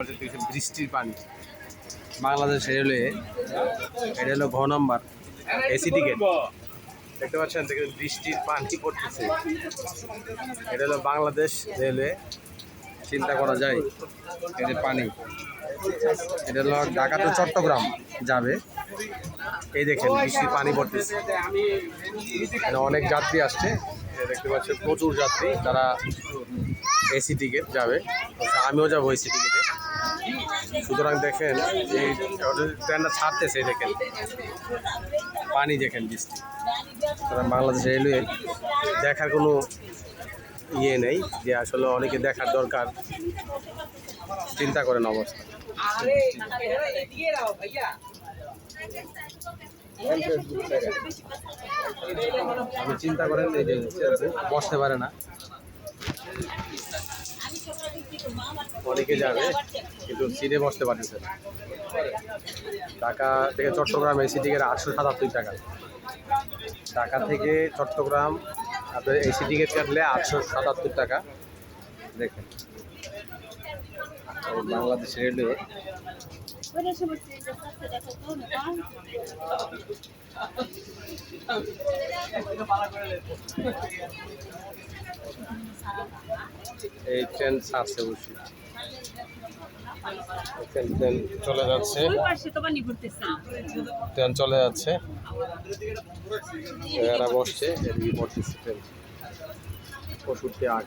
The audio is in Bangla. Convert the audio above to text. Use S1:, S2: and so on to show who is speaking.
S1: বৃষ্টির পানি বাংলাদেশ রেলওয়ে, এটা হলো ঘ নম্বর এসি টিকিট। দেখতে পাচ্ছেন, দেখেন বৃষ্টির পানি পড়তেছে। এটা হলো বাংলাদেশ রেলওয়ে। চিন্তা করা যায়, এটা পানি। এটা হলো ঢাকা টু চট্টগ্রাম যাবে। এই দেখেন বৃষ্টির পানি পড়তেছে, অনেক যাত্রী আসছে। দেখতে পাচ্ছেন প্রচুর যাত্রী, তারা এসি টিকিট যাবে। আমিও যাবো এসি টিকিটে। সুতরাং দেখেন এই ট্রেনটা ছাড়তেছে, দেখেন পানি, দেখেন বৃষ্টি। সুতরাং বাংলাদেশ রেলওয়ে দেখার কোনো ইয়ে নেই, যে আসলে অনেকে দেখার দরকার। চিন্তা করেন অবস্থা। আপনি চিন্তা করেন, এই যে বসতে পারে না, অনেকে যাবে কিন্তু সিটে বসতে পারতেছে না। ঢাকা থেকে চট্টগ্রাম এসি টিকিট 877 টাকা। ঢাকা থেকে চট্টগ্রাম আপনার এসি টিকিট কাটলে 877 টাকা। দেখেন বাংলাদেশ রেলওয়ে। এই ট্রেন ছাড়ছে, অবশ্যই ট্রেন চলে যাচ্ছে, ট্রেন চলে যাচ্ছে, এরা বসছে, এদিকে পড়তেছে ট্রেন 65-8।